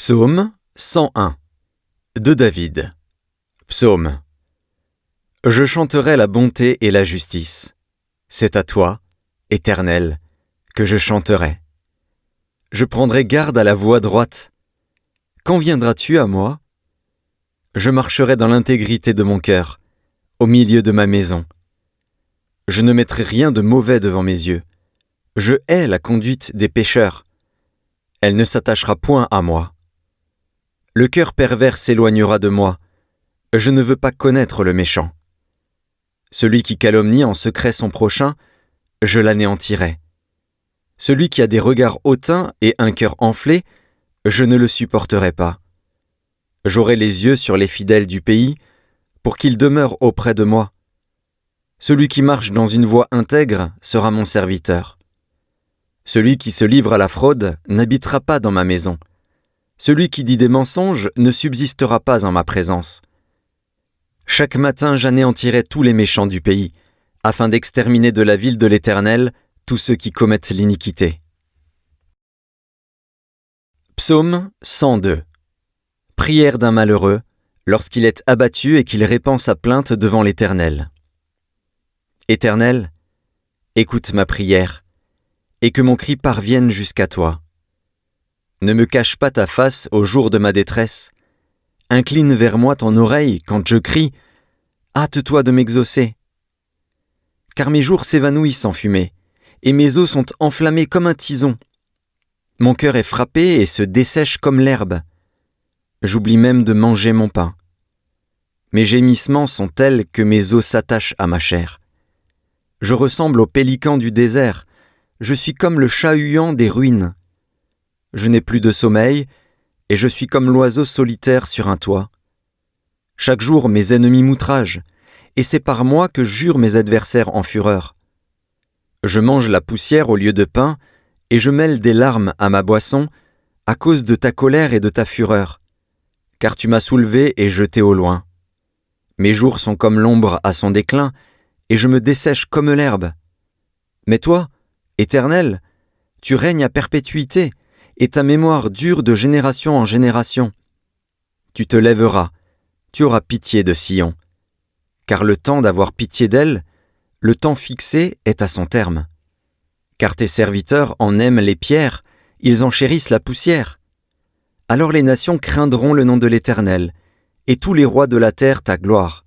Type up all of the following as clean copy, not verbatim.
Psaume 101 de David. Psaume. Je chanterai la bonté et la justice. C'est à toi, Éternel, que je chanterai. Je prendrai garde à la voie droite. Quand viendras-tu à moi? Je marcherai dans l'intégrité de mon cœur, au milieu de ma maison. Je ne mettrai rien de mauvais devant mes yeux. Je hais la conduite des pécheurs. Elle ne s'attachera point à moi. Le cœur pervers s'éloignera de moi. Je ne veux pas connaître le méchant. Celui qui calomnie en secret son prochain, je l'anéantirai. Celui qui a des regards hautains et un cœur enflé, je ne le supporterai pas. J'aurai les yeux sur les fidèles du pays, pour qu'ils demeurent auprès de moi. Celui qui marche dans une voie intègre sera mon serviteur. Celui qui se livre à la fraude n'habitera pas dans ma maison. Celui qui dit des mensonges ne subsistera pas en ma présence. Chaque matin j'anéantirai tous les méchants du pays, afin d'exterminer de la ville de l'Éternel tous ceux qui commettent l'iniquité. Psaume 102. Prière d'un malheureux, lorsqu'il est abattu et qu'il répand sa plainte devant l'Éternel. Éternel, écoute ma prière, et que mon cri parvienne jusqu'à toi. Ne me cache pas ta face au jour de ma détresse. Incline vers moi ton oreille quand je crie. Hâte-toi de m'exaucer. Car mes jours s'évanouissent en fumée, et mes os sont enflammés comme un tison. Mon cœur est frappé et se dessèche comme l'herbe. J'oublie même de manger mon pain. Mes gémissements sont tels que mes os s'attachent à ma chair. Je ressemble au pélican du désert. Je suis comme le chat-huant des ruines. Je n'ai plus de sommeil, et je suis comme l'oiseau solitaire sur un toit. Chaque jour mes ennemis m'outragent, et c'est par moi que jurent mes adversaires en fureur. Je mange la poussière au lieu de pain, et je mêle des larmes à ma boisson, à cause de ta colère et de ta fureur, car tu m'as soulevé et jeté au loin. Mes jours sont comme l'ombre à son déclin, et je me dessèche comme l'herbe. Mais toi, Éternel, tu règnes à perpétuité, et ta mémoire dure de génération en génération. Tu te lèveras, tu auras pitié de Sion, car le temps d'avoir pitié d'elle, le temps fixé est à son terme. Car tes serviteurs en aiment les pierres, ils en chérissent la poussière. Alors les nations craindront le nom de l'Éternel, et tous les rois de la terre ta gloire.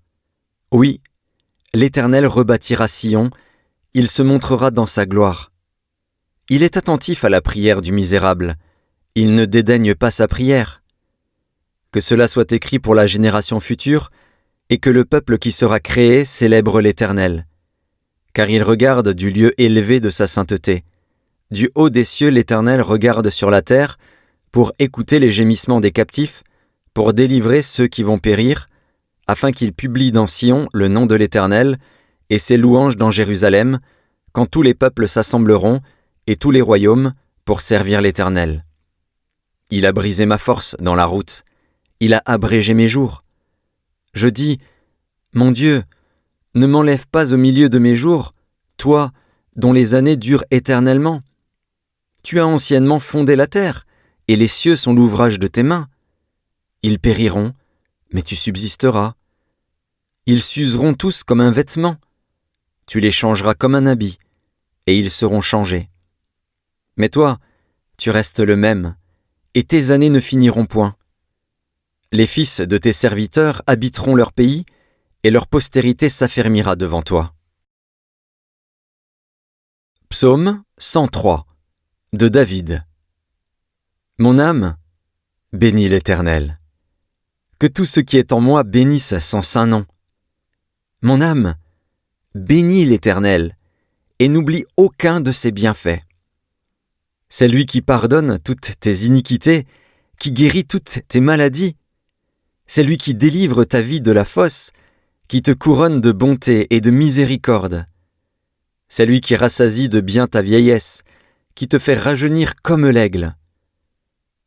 Oui, l'Éternel rebâtira Sion, il se montrera dans sa gloire. Il est attentif à la prière du misérable, il ne dédaigne pas sa prière. Que cela soit écrit pour la génération future, et que le peuple qui sera créé célèbre l'Éternel. Car il regarde du lieu élevé de sa sainteté. Du haut des cieux l'Éternel regarde sur la terre, pour écouter les gémissements des captifs, pour délivrer ceux qui vont périr, afin qu'il publie dans Sion le nom de l'Éternel, et ses louanges dans Jérusalem, quand tous les peuples s'assembleront, et tous les royaumes, pour servir l'Éternel. Il a brisé ma force dans la route, il a abrégé mes jours. Je dis, mon Dieu, ne m'enlève pas au milieu de mes jours, toi, dont les années durent éternellement. Tu as anciennement fondé la terre, et les cieux sont l'ouvrage de tes mains. Ils périront, mais tu subsisteras. Ils s'useront tous comme un vêtement. Tu les changeras comme un habit, et ils seront changés. Mais toi, tu restes le même, et tes années ne finiront point. Les fils de tes serviteurs habiteront leur pays, et leur postérité s'affermira devant toi. Psaume 103 de David. Mon âme, bénis l'Éternel. Que tout ce qui est en moi bénisse son saint nom. Mon âme, bénis l'Éternel, et n'oublie aucun de ses bienfaits. C'est lui qui pardonne toutes tes iniquités, qui guérit toutes tes maladies. C'est lui qui délivre ta vie de la fosse, qui te couronne de bonté et de miséricorde. C'est lui qui rassasie de bien ta vieillesse, qui te fait rajeunir comme l'aigle.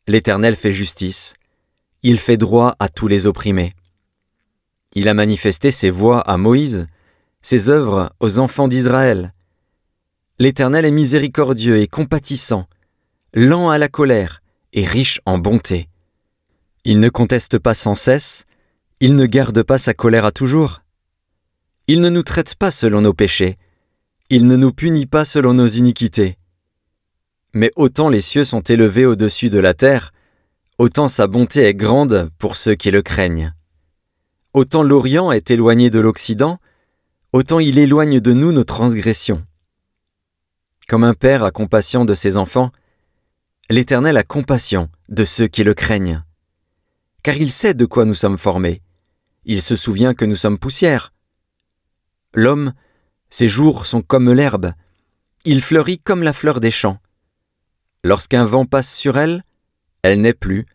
L'Éternel fait justice, il fait droit à tous les opprimés. Il a manifesté ses voies à Moïse, ses œuvres aux enfants d'Israël. L'Éternel est miséricordieux et compatissant, lent à la colère et riche en bonté. Il ne conteste pas sans cesse, il ne garde pas sa colère à toujours. Il ne nous traite pas selon nos péchés, il ne nous punit pas selon nos iniquités. Mais autant les cieux sont élevés au-dessus de la terre, autant sa bonté est grande pour ceux qui le craignent. Autant l'Orient est éloigné de l'Occident, autant il éloigne de nous nos transgressions. Comme un père a compassion de ses enfants, l'Éternel a compassion de ceux qui le craignent. Car il sait de quoi nous sommes formés. Il se souvient que nous sommes poussière. L'homme, ses jours sont comme l'herbe. Il fleurit comme la fleur des champs. Lorsqu'un vent passe sur elle, elle n'est plus,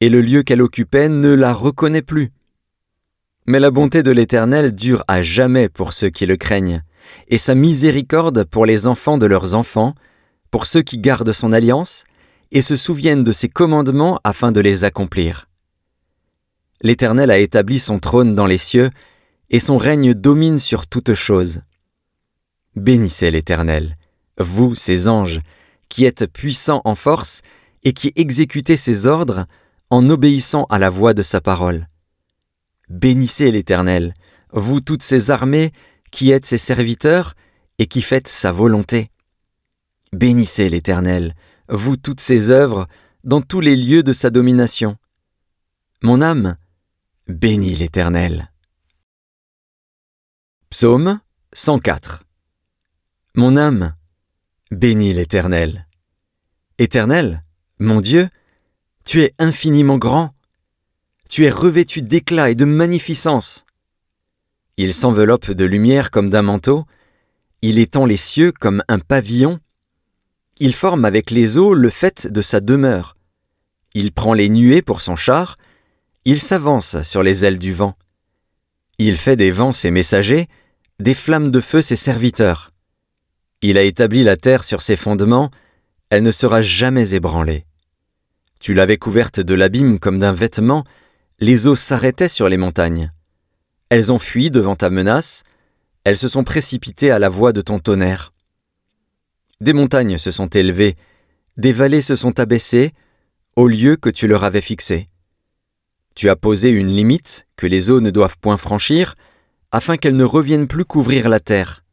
et le lieu qu'elle occupait ne la reconnaît plus. Mais la bonté de l'Éternel dure à jamais pour ceux qui le craignent, et sa miséricorde pour les enfants de leurs enfants, pour ceux qui gardent son alliance, et se souviennent de ses commandements afin de les accomplir. L'Éternel a établi son trône dans les cieux, et son règne domine sur toutes choses. Bénissez l'Éternel, vous, ses anges, qui êtes puissants en force, et qui exécutez ses ordres en obéissant à la voix de sa parole. Bénissez l'Éternel, vous toutes ses armées, qui êtes ses serviteurs, et qui faites sa volonté. Bénissez l'Éternel, vous toutes ses œuvres, dans tous les lieux de sa domination. Mon âme, bénis l'Éternel. Psaume 104. Mon âme, bénis l'Éternel. Éternel, mon Dieu, tu es infiniment grand. Tu es revêtu d'éclat et de magnificence. Il s'enveloppe de lumière comme d'un manteau. Il étend les cieux comme un pavillon. Il forme avec les eaux le faîte de sa demeure. Il prend les nuées pour son char. Il s'avance sur les ailes du vent. Il fait des vents ses messagers, des flammes de feu ses serviteurs. Il a établi la terre sur ses fondements, elle ne sera jamais ébranlée. Tu l'avais couverte de l'abîme comme d'un vêtement, les eaux s'arrêtaient sur les montagnes. Elles ont fui devant ta menace, elles se sont précipitées à la voix de ton tonnerre. Des montagnes se sont élevées, des vallées se sont abaissées, au lieu que tu leur avais fixé. Tu as posé une limite que les eaux ne doivent point franchir, afin qu'elles ne reviennent plus couvrir la terre.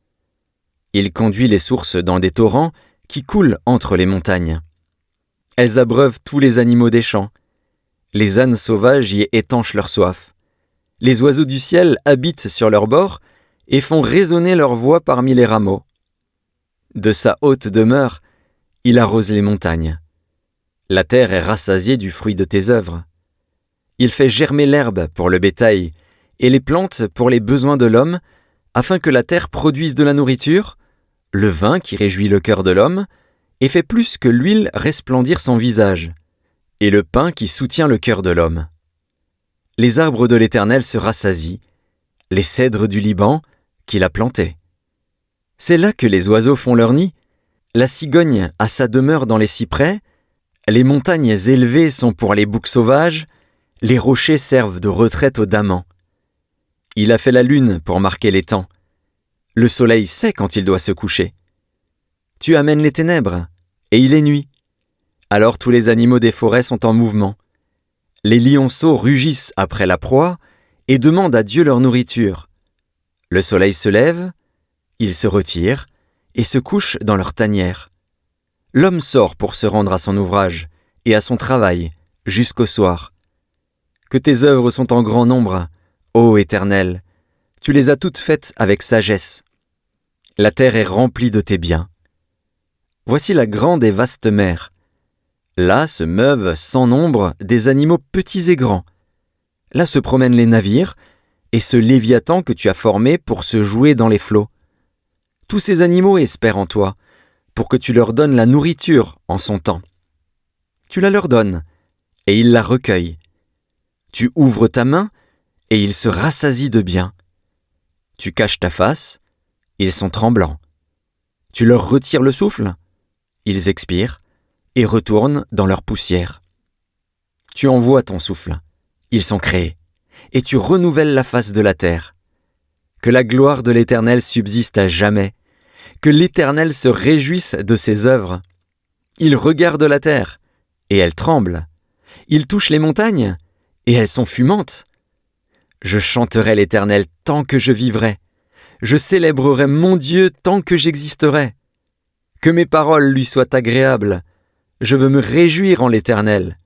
Il conduit les sources dans des torrents qui coulent entre les montagnes. Elles abreuvent tous les animaux des champs. Les ânes sauvages y étanchent leur soif. Les oiseaux du ciel habitent sur leurs bords et font résonner leur voix parmi les rameaux. De sa haute demeure, il arrose les montagnes. La terre est rassasiée du fruit de tes œuvres. Il fait germer l'herbe pour le bétail et les plantes pour les besoins de l'homme, afin que la terre produise de la nourriture, le vin qui réjouit le cœur de l'homme, et fait plus que l'huile resplendir son visage, et le pain qui soutient le cœur de l'homme. Les arbres de l'Éternel se rassasient, les cèdres du Liban qu'il a plantés. C'est là que les oiseaux font leur nid, la cigogne a sa demeure dans les cyprès, les montagnes élevées sont pour les boucs sauvages, les rochers servent de retraite aux damans. Il a fait la lune pour marquer les temps. Le soleil sait quand il doit se coucher. Tu amènes les ténèbres, et il est nuit. Alors tous les animaux des forêts sont en mouvement. Les lionceaux rugissent après la proie et demandent à Dieu leur nourriture. Le soleil se lève, ils se retirent et se couchent dans leur tanière. L'homme sort pour se rendre à son ouvrage et à son travail jusqu'au soir. Que tes œuvres sont en grand nombre, ô Éternel, tu les as toutes faites avec sagesse. La terre est remplie de tes biens. Voici la grande et vaste mer. Là se meuvent sans nombre des animaux petits et grands. Là se promènent les navires et ce Léviathan que tu as formé pour se jouer dans les flots. Tous ces animaux espèrent en toi, pour que tu leur donnes la nourriture en son temps. Tu la leur donnes, et ils la recueillent. Tu ouvres ta main, et ils se rassasient de bien. Tu caches ta face, ils sont tremblants. Tu leur retires le souffle, ils expirent, et retournent dans leur poussière. Tu envoies ton souffle, ils sont créés, et tu renouvelles la face de la terre. Que la gloire de l'Éternel subsiste à jamais, que l'Éternel se réjouisse de ses œuvres. Il regarde la terre, et elle tremble. Il touche les montagnes, et elles sont fumantes. Je chanterai l'Éternel tant que je vivrai. Je célébrerai mon Dieu tant que j'existerai. Que mes paroles lui soient agréables. Je veux me réjouir en l'Éternel.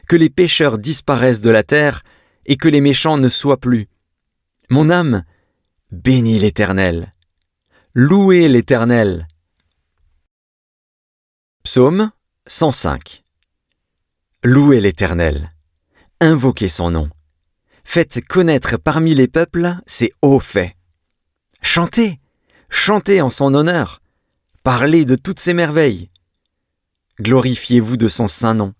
Que les pécheurs disparaissent de la terre et que les méchants ne soient plus. Mon âme bénit l'Éternel. Louez l'Éternel. Psaume 105. Louez l'Éternel. Invoquez son nom. Faites connaître parmi les peuples ses hauts faits. Chantez, chantez en son honneur. Parlez de toutes ses merveilles. Glorifiez-vous de son saint nom.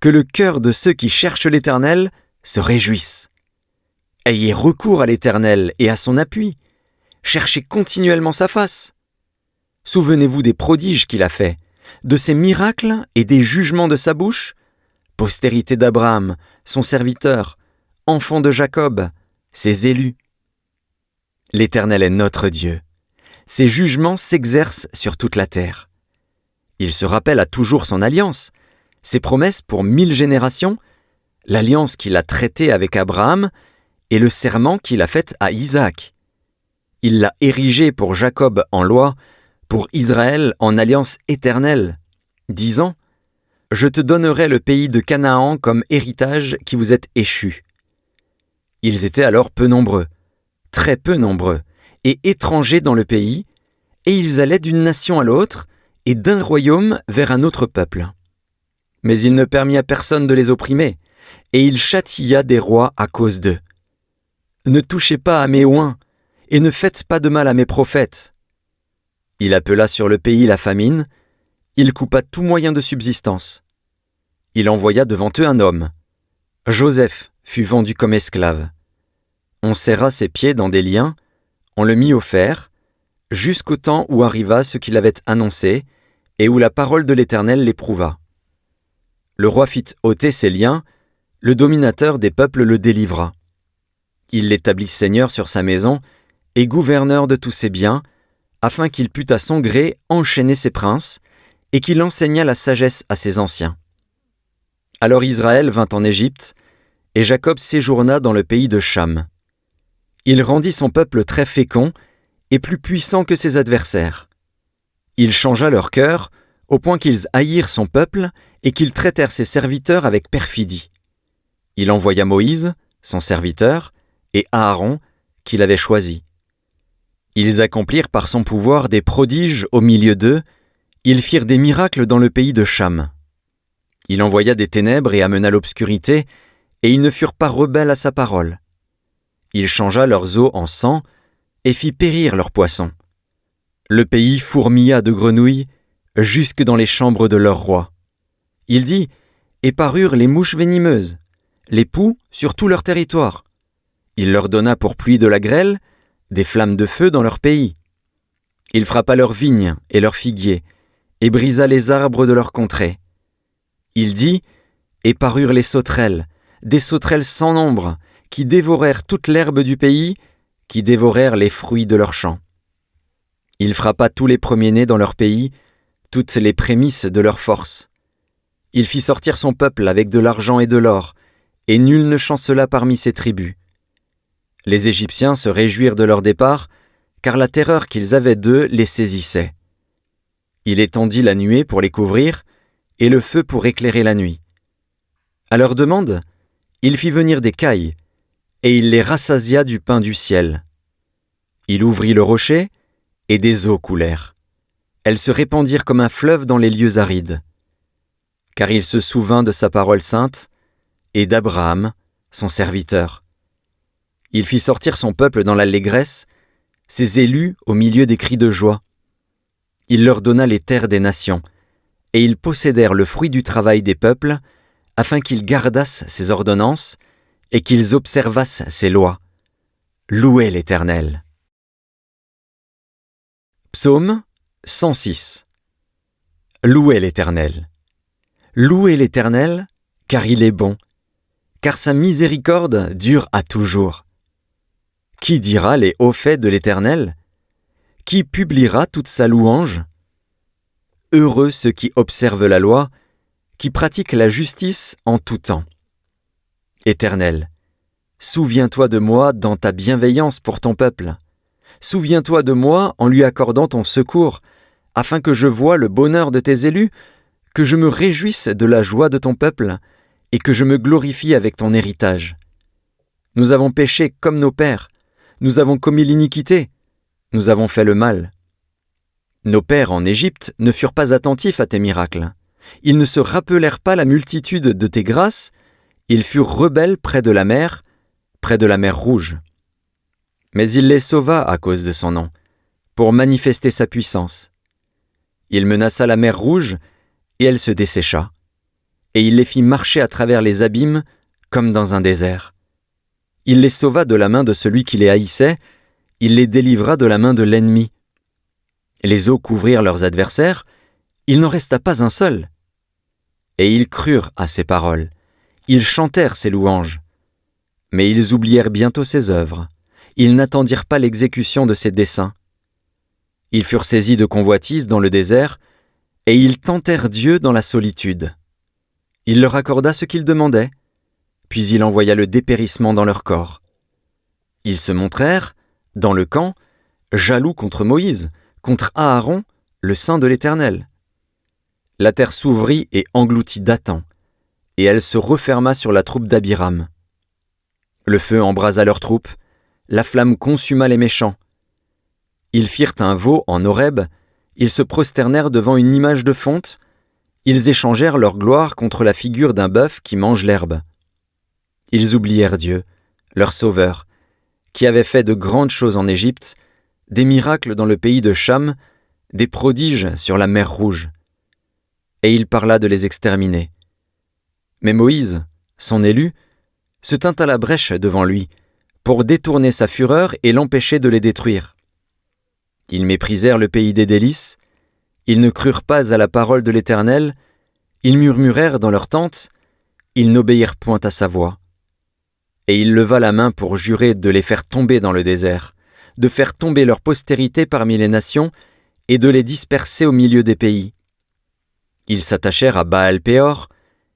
Que le cœur de ceux qui cherchent l'Éternel se réjouisse. Ayez recours à l'Éternel et à son appui. Cherchez continuellement sa face. Souvenez-vous des prodiges qu'il a faits, de ses miracles et des jugements de sa bouche. Postérité d'Abraham, son serviteur, enfant de Jacob, ses élus. L'Éternel est notre Dieu. Ses jugements s'exercent sur toute la terre. Il se rappelle à toujours son alliance, ses promesses pour 1000 générations, l'alliance qu'il a traitée avec Abraham et le serment qu'il a fait à Isaac. Il l'a érigé pour Jacob en loi, pour Israël en alliance éternelle, disant « Je te donnerai le pays de Canaan comme héritage qui vous est échu. » Ils étaient alors peu nombreux, très peu nombreux, et étrangers dans le pays, et ils allaient d'une nation à l'autre, et d'un royaume vers un autre peuple. Mais il ne permit à personne de les opprimer, et il châtia des rois à cause d'eux. Ne touchez pas à mes oins, et ne faites pas de mal à mes prophètes. Il appela sur le pays la famine, il coupa tout moyen de subsistance. Il envoya devant eux un homme. Joseph fut vendu comme esclave. On serra ses pieds dans des liens, on le mit au fer, jusqu'au temps où arriva ce qu'il avait annoncé, et où la parole de l'Éternel l'éprouva. Le roi fit ôter ses liens, le dominateur des peuples le délivra. Il l'établit seigneur sur sa maison et gouverneur de tous ses biens, afin qu'il pût à son gré enchaîner ses princes, et qu'il enseignât la sagesse à ses anciens. Alors Israël vint en Égypte, et Jacob séjourna dans le pays de Cham. Il rendit son peuple très fécond et plus puissant que ses adversaires. Il changea leur cœur, au point qu'ils haïrent son peuple et qu'ils traitèrent ses serviteurs avec perfidie. Il envoya Moïse, son serviteur, et Aaron, qu'il avait choisi. Ils accomplirent par son pouvoir des prodiges au milieu d'eux, ils firent des miracles dans le pays de Cham. Il envoya des ténèbres et amena l'obscurité, et ils ne furent pas rebelles à sa parole. Il changea leurs eaux en sang, et fit périr leurs poissons. Le pays fourmilla de grenouilles, jusque dans les chambres de leur roi. Il dit, et parurent les mouches venimeuses, les poux sur tout leur territoire. Il leur donna pour pluie de la grêle, des flammes de feu dans leur pays. Il frappa leurs vignes et leurs figuiers, et brisa les arbres de leur contrée. Il dit, et parurent les sauterelles, des sauterelles sans nombre, qui dévorèrent toute l'herbe du pays, qui dévorèrent les fruits de leurs champs. Il frappa tous les premiers-nés dans leur pays, toutes les prémices de leur force. Il fit sortir son peuple avec de l'argent et de l'or, et nul ne chancela parmi ses tribus. Les Égyptiens se réjouirent de leur départ, car la terreur qu'ils avaient d'eux les saisissait. Il étendit la nuée pour les couvrir, et le feu pour éclairer la nuit. À leur demande, il fit venir des cailles, et il les rassasia du pain du ciel. Il ouvrit le rocher, et des eaux coulèrent. Elles se répandirent comme un fleuve dans les lieux arides. Car il se souvint de sa parole sainte, et d'Abraham, son serviteur. Il fit sortir son peuple dans l'allégresse, ses élus au milieu des cris de joie. Il leur donna les terres des nations, et ils possédèrent le fruit du travail des peuples, afin qu'ils gardassent ses ordonnances, et qu'ils observassent ses lois. Louez l'Éternel. Psaume 106. Louez l'Éternel. Louez l'Éternel, car il est bon, car sa miséricorde dure à toujours. Qui dira les hauts faits de l'Éternel? Qui publiera toute sa louange? Heureux ceux qui observent la loi, qui pratiquent la justice en tout temps. Éternel, souviens-toi de moi dans ta bienveillance pour ton peuple. Souviens-toi de moi en lui accordant ton secours, afin que je voie le bonheur de tes élus, que je me réjouisse de la joie de ton peuple, et que je me glorifie avec ton héritage. Nous avons péché comme nos pères, nous avons commis l'iniquité, nous avons fait le mal. Nos pères en Égypte ne furent pas attentifs à tes miracles. Ils ne se rappelèrent pas la multitude de tes grâces, ils furent rebelles près de la mer Rouge. Mais il les sauva à cause de son nom, pour manifester sa puissance. Il menaça la mer Rouge, et elle se dessécha, et il les fit marcher à travers les abîmes comme dans un désert. Il les sauva de la main de celui qui les haïssait, il les délivra de la main de l'ennemi. Les eaux couvrirent leurs adversaires, il n'en resta pas un seul. Et ils crurent à ses paroles, ils chantèrent ses louanges. Mais ils oublièrent bientôt ses œuvres, ils n'attendirent pas l'exécution de ses desseins. Ils furent saisis de convoitise dans le désert, et ils tentèrent Dieu dans la solitude. Il leur accorda ce qu'ils demandaient, puis il envoya le dépérissement dans leur corps. Ils se montrèrent, dans le camp, jaloux contre Moïse, contre Aaron, le saint de l'Éternel. La terre s'ouvrit et engloutit Dathan, et elle se referma sur la troupe d'Abiram. Le feu embrasa leurs troupes, la flamme consuma les méchants. Ils firent un veau en Horeb, ils se prosternèrent devant une image de fonte, ils échangèrent leur gloire contre la figure d'un bœuf qui mange l'herbe. Ils oublièrent Dieu, leur sauveur, qui avait fait de grandes choses en Égypte, des miracles dans le pays de Cham, des prodiges sur la mer Rouge. Et il parla de les exterminer. Mais Moïse, son élu, se tint à la brèche devant lui, pour détourner sa fureur et l'empêcher de les détruire. Ils méprisèrent le pays des délices, ils ne crurent pas à la parole de l'Éternel, ils murmurèrent dans leur tente, ils n'obéirent point à sa voix. Et il leva la main pour jurer de les faire tomber dans le désert, de faire tomber leur postérité parmi les nations et de les disperser au milieu des pays. Ils s'attachèrent à Baal-Péor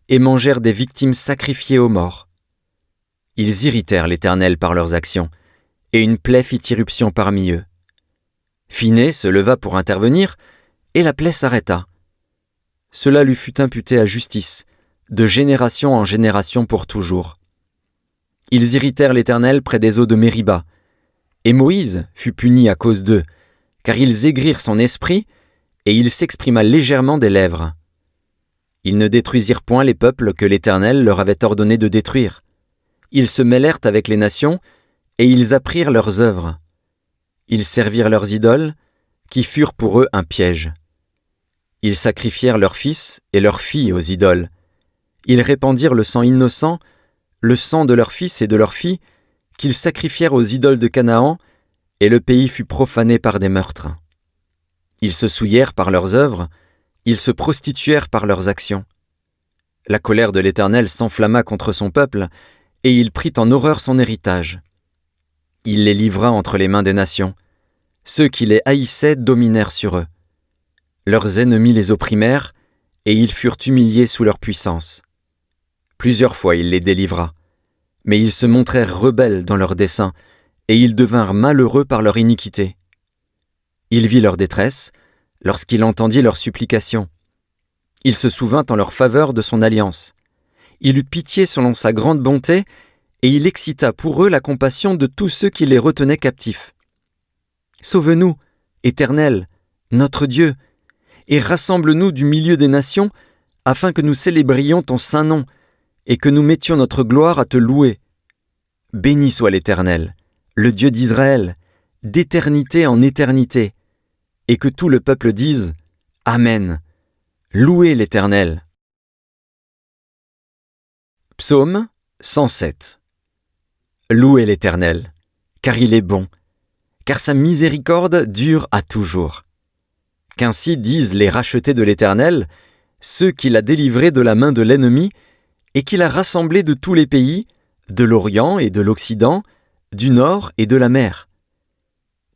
et mangèrent des victimes sacrifiées aux morts. Ils irritèrent l'Éternel par leurs actions, et une plaie fit irruption parmi eux. Phinées se leva pour intervenir, et la plaie s'arrêta. Cela lui fut imputé à justice, de génération en génération pour toujours. Ils irritèrent l'Éternel près des eaux de Mériba, et Moïse fut puni à cause d'eux, car ils aigrirent son esprit, et il s'exprima légèrement des lèvres. Ils ne détruisirent point les peuples que l'Éternel leur avait ordonné de détruire. Ils se mêlèrent avec les nations, et ils apprirent leurs œuvres. Ils servirent leurs idoles, qui furent pour eux un piège. Ils sacrifièrent leurs fils et leurs filles aux idoles. Ils répandirent le sang innocent, le sang de leurs fils et de leurs filles, qu'ils sacrifièrent aux idoles de Canaan, et le pays fut profané par des meurtres. Ils se souillèrent par leurs œuvres, ils se prostituèrent par leurs actions. La colère de l'Éternel s'enflamma contre son peuple, et il prit en horreur son héritage. Il les livra entre les mains des nations. Ceux qui les haïssaient dominèrent sur eux. Leurs ennemis les opprimèrent, et ils furent humiliés sous leur puissance. Plusieurs fois il les délivra, mais ils se montrèrent rebelles dans leurs desseins, et ils devinrent malheureux par leur iniquité. Il vit leur détresse, lorsqu'il entendit leurs supplications. Il se souvint en leur faveur de son alliance. Il eut pitié selon sa grande bonté, et il excita pour eux la compassion de tous ceux qui les retenaient captifs. Sauve-nous, Éternel, notre Dieu, et rassemble-nous du milieu des nations, afin que nous célébrions ton saint nom, et que nous mettions notre gloire à te louer. Béni soit l'Éternel, le Dieu d'Israël, d'éternité en éternité, et que tout le peuple dise « Amen ». Louez l'Éternel. Psaume 107. Louez l'Éternel, car il est bon, car sa miséricorde dure à toujours. Qu'ainsi disent les rachetés de l'Éternel, ceux qu'il a délivrés de la main de l'ennemi, et qu'il a rassemblés de tous les pays, de l'Orient et de l'Occident, du Nord et de la mer.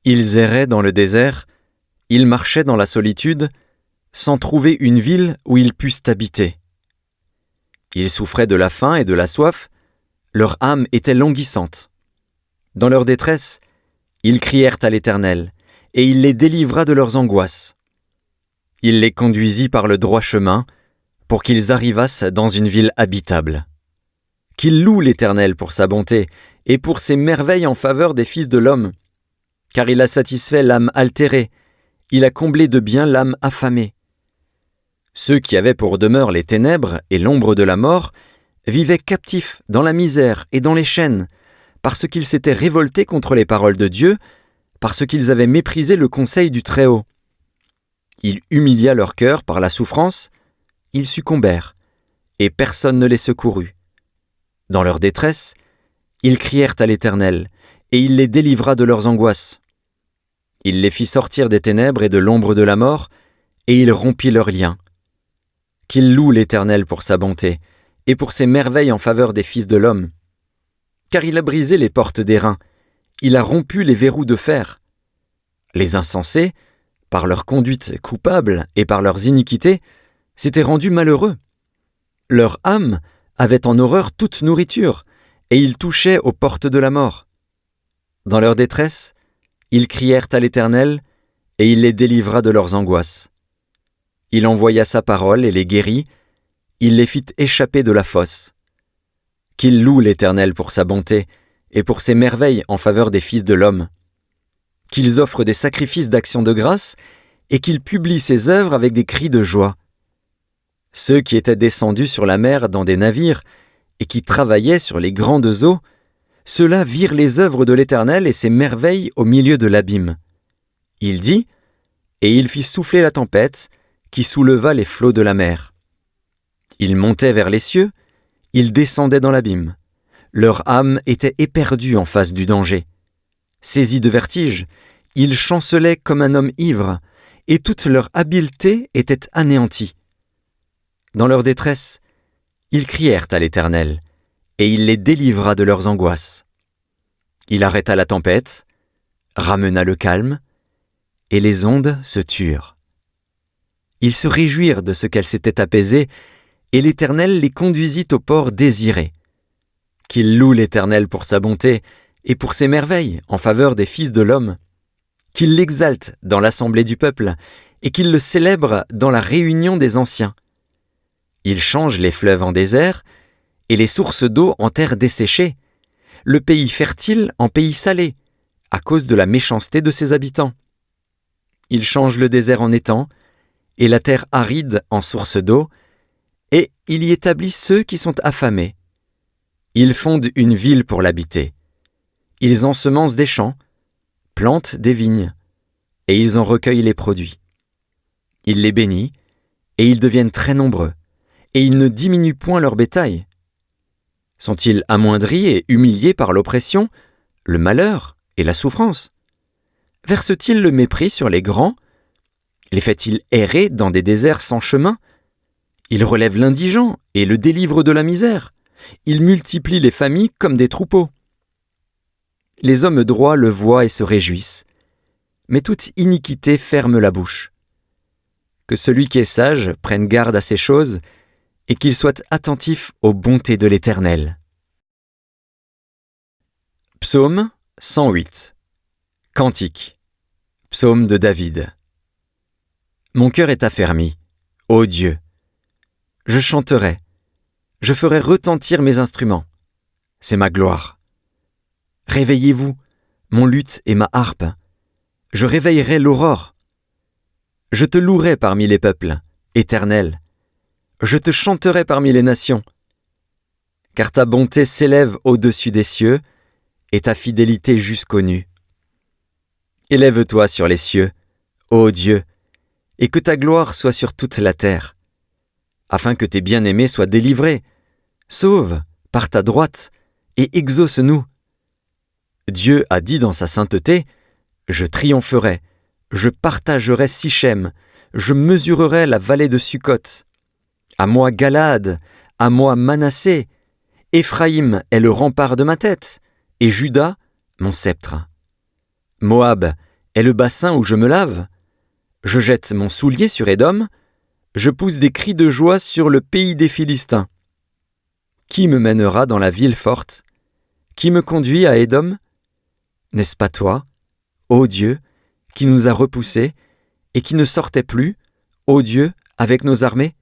Ils erraient dans le désert, ils marchaient dans la solitude, sans trouver une ville où ils pussent habiter. Ils souffraient de la faim et de la soif, leur âme était languissante. Dans leur détresse, ils crièrent à l'Éternel, et il les délivra de leurs angoisses. Il les conduisit par le droit chemin, pour qu'ils arrivassent dans une ville habitable. Qu'ils louent l'Éternel pour sa bonté, et pour ses merveilles en faveur des fils de l'homme, car il a satisfait l'âme altérée, il a comblé de bien l'âme affamée. Ceux qui avaient pour demeure les ténèbres et l'ombre de la mort vivaient captifs dans la misère et dans les chaînes, parce qu'ils s'étaient révoltés contre les paroles de Dieu, parce qu'ils avaient méprisé le conseil du Très-Haut. Il humilia leur cœur par la souffrance, ils succombèrent, et personne ne les secourut. Dans leur détresse, ils crièrent à l'Éternel, et il les délivra de leurs angoisses. Il les fit sortir des ténèbres et de l'ombre de la mort, et il rompit leurs liens. Qu'ils louent l'Éternel pour sa bonté, et pour ses merveilles en faveur des fils de l'homme. Car il a brisé les portes d'airain, il a rompu les verrous de fer. Les insensés, par leur conduite coupable et par leurs iniquités, s'étaient rendus malheureux. Leur âme avait en horreur toute nourriture, et ils touchaient aux portes de la mort. Dans leur détresse, ils crièrent à l'Éternel, et il les délivra de leurs angoisses. Il envoya sa parole et les guérit, il les fit échapper de la fosse. Qu'ils louent l'Éternel pour sa bonté, et pour ses merveilles en faveur des fils de l'homme. Qu'ils offrent des sacrifices d'action de grâce, et qu'ils publient ses œuvres avec des cris de joie. Ceux qui étaient descendus sur la mer dans des navires, et qui travaillaient sur les grandes eaux, ceux-là virent les œuvres de l'Éternel et ses merveilles au milieu de l'abîme. Il dit, et il fit souffler la tempête, qui souleva les flots de la mer. Ils montaient vers les cieux, ils descendaient dans l'abîme. Leur âme était éperdue en face du danger. Saisis de vertige, ils chancelaient comme un homme ivre, et toute leur habileté était anéantie. Dans leur détresse, ils crièrent à l'Éternel, et il les délivra de leurs angoisses. Il arrêta la tempête, ramena le calme, et les ondes se turent. Ils se réjouirent de ce qu'elles s'étaient apaisées, et l'Éternel les conduisit au port désiré. Qu'ils louent l'Éternel pour sa bonté et pour ses merveilles en faveur des fils de l'homme. Qu'ils l'exaltent dans l'assemblée du peuple et qu'ils le célèbrent dans la réunion des anciens. Il change les fleuves en désert et les sources d'eau en terre desséchée, le pays fertile en pays salé, à cause de la méchanceté de ses habitants. Il change le désert en étang et la terre aride en source d'eau, et il y établit ceux qui sont affamés. Ils fondent une ville pour l'habiter. Ils ensemencent des champs, plantent des vignes, et ils en recueillent les produits. Il les bénit, et ils deviennent très nombreux, et ils ne diminuent point leur bétail. Sont-ils amoindris et humiliés par l'oppression, le malheur et la souffrance? Verse-t-il le mépris sur les grands? Les fait-il errer dans des déserts sans chemin? Il relève l'indigent et le délivre de la misère. Il multiplie les familles comme des troupeaux. Les hommes droits le voient et se réjouissent, mais toute iniquité ferme la bouche. Que celui qui est sage prenne garde à ces choses et qu'il soit attentif aux bontés de l'Éternel. Psaume 108. Cantique. Psaume de David. Mon cœur est affermi, ô Dieu. Je chanterai, je ferai retentir mes instruments. C'est ma gloire. Réveillez-vous, mon luth et ma harpe. Je réveillerai l'aurore. Je te louerai parmi les peuples, Éternel. Je te chanterai parmi les nations. Car ta bonté s'élève au-dessus des cieux, et ta fidélité jusqu'aux nues. Élève-toi sur les cieux, ô Dieu, et que ta gloire soit sur toute la terre. Afin que tes bien-aimés soient délivrés. Sauve par ta droite et exauce-nous. Dieu a dit dans sa sainteté, « Je triompherai, je partagerai Sichem, je mesurerai la vallée de Sukkot. À moi Galaad, à moi Manassé, Éphraïm est le rempart de ma tête, et Juda, mon sceptre. Moab est le bassin où je me lave. Je jette mon soulier sur Édom, je pousse des cris de joie sur le pays des Philistins. Qui me mènera dans la ville forte? Qui me conduit à Édom? N'est-ce pas toi, ô Dieu, qui nous a repoussés et qui ne sortait plus, ô Dieu, avec nos armées?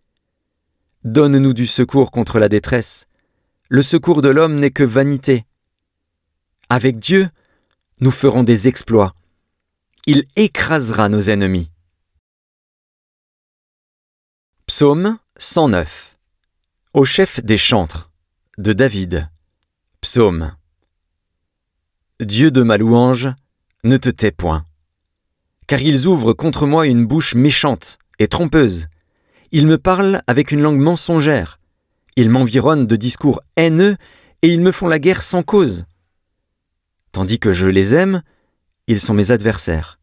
Donne-nous du secours contre la détresse. Le secours de l'homme n'est que vanité. Avec Dieu, nous ferons des exploits. Il écrasera nos ennemis. Psaume 109. Au chef des chantres, de David. Psaume. Dieu de ma louange, ne te tais point. Car ils ouvrent contre moi une bouche méchante et trompeuse. Ils me parlent avec une langue mensongère. Ils m'environnent de discours haineux et ils me font la guerre sans cause. Tandis que je les aime, ils sont mes adversaires.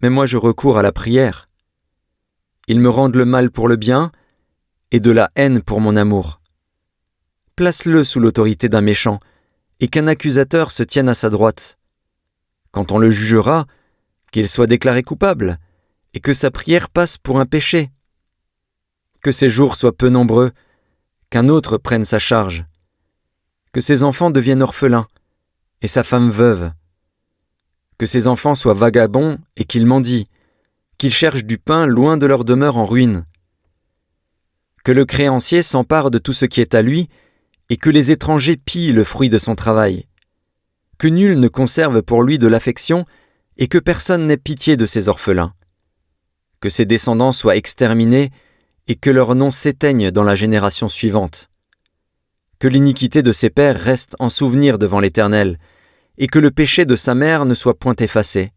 Mais moi je recours à la prière. Ils me rendent le mal pour le bien et de la haine pour mon amour. Place-le sous l'autorité d'un méchant et qu'un accusateur se tienne à sa droite. Quand on le jugera, qu'il soit déclaré coupable et que sa prière passe pour un péché. Que ses jours soient peu nombreux, qu'un autre prenne sa charge. Que ses enfants deviennent orphelins et sa femme veuve. Que ses enfants soient vagabonds et qu'ils mendient, qu'ils cherchent du pain loin de leur demeure en ruine. Que le créancier s'empare de tout ce qui est à lui et que les étrangers pillent le fruit de son travail. Que nul ne conserve pour lui de l'affection et que personne n'ait pitié de ses orphelins. Que ses descendants soient exterminés et que leur nom s'éteigne dans la génération suivante. Que l'iniquité de ses pères reste en souvenir devant l'Éternel et que le péché de sa mère ne soit point effacé.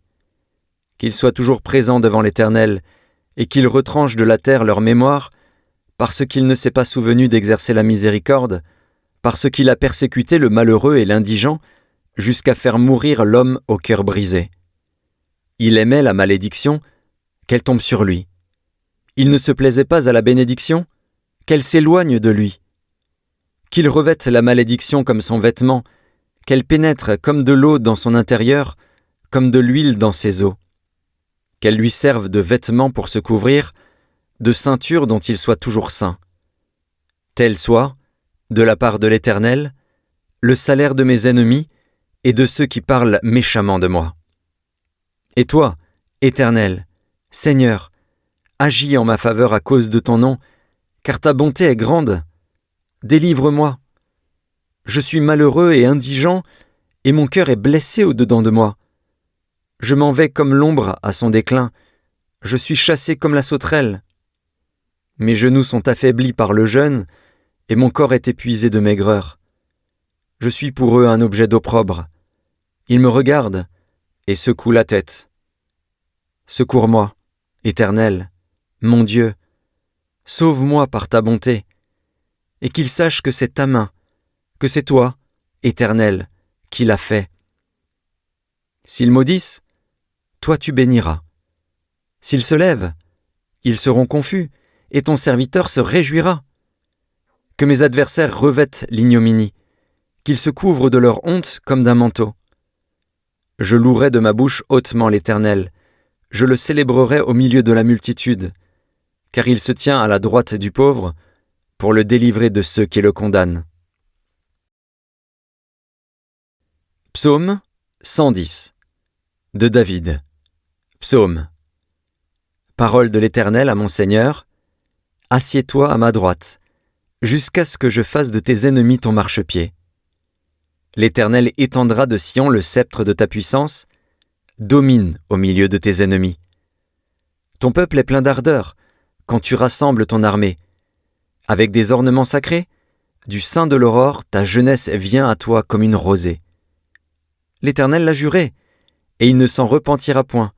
Qu'il soit toujours présent devant l'Éternel et qu'il retranche de la terre leur mémoire parce qu'il ne s'est pas souvenu d'exercer la miséricorde, parce qu'il a persécuté le malheureux et l'indigent jusqu'à faire mourir l'homme au cœur brisé. Il aimait la malédiction, qu'elle tombe sur lui. Il ne se plaisait pas à la bénédiction, qu'elle s'éloigne de lui. Qu'il revête la malédiction comme son vêtement, qu'elle pénètre comme de l'eau dans son intérieur, comme de l'huile dans ses os. Qu'elle lui serve de vêtement pour se couvrir, de ceinture dont il soit toujours saint. Tel soit, de la part de l'Éternel, le salaire de mes ennemis et de ceux qui parlent méchamment de moi. Et toi, Éternel, Seigneur, agis en ma faveur à cause de ton nom, car ta bonté est grande. Délivre-moi. Je suis malheureux et indigent, et mon cœur est blessé au-dedans de moi. Je m'en vais comme l'ombre à son déclin, je suis chassé comme la sauterelle. Mes genoux sont affaiblis par le jeûne, et mon corps est épuisé de maigreur. Je suis pour eux un objet d'opprobre. Ils me regardent et secouent la tête. Secours-moi, Éternel, mon Dieu, sauve-moi par ta bonté, et qu'ils sachent que c'est ta main, que c'est toi, Éternel, qui l'as fait. S'ils maudissent, toi tu béniras. S'ils se lèvent, ils seront confus, et ton serviteur se réjouira. Que mes adversaires revêtent l'ignominie, qu'ils se couvrent de leur honte comme d'un manteau. Je louerai de ma bouche hautement l'Éternel, je le célébrerai au milieu de la multitude, car il se tient à la droite du pauvre pour le délivrer de ceux qui le condamnent. Psaume 110 de David. Psaume. Parole de l'Éternel à mon Seigneur, assieds-toi à ma droite, jusqu'à ce que je fasse de tes ennemis ton marchepied. L'Éternel étendra de Sion le sceptre de ta puissance, domine au milieu de tes ennemis. Ton peuple est plein d'ardeur quand tu rassembles ton armée. Avec des ornements sacrés, du sein de l'aurore, ta jeunesse vient à toi comme une rosée. L'Éternel l'a juré, et il ne s'en repentira point.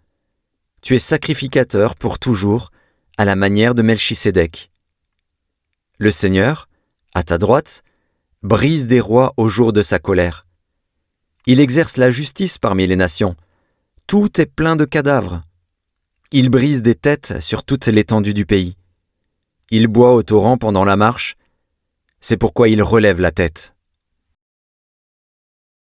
Tu es sacrificateur pour toujours, à la manière de Melchisédek. Le Seigneur, à ta droite, brise des rois au jour de sa colère. Il exerce la justice parmi les nations. Tout est plein de cadavres. Il brise des têtes sur toute l'étendue du pays. Il boit au torrent pendant la marche. C'est pourquoi il relève la tête.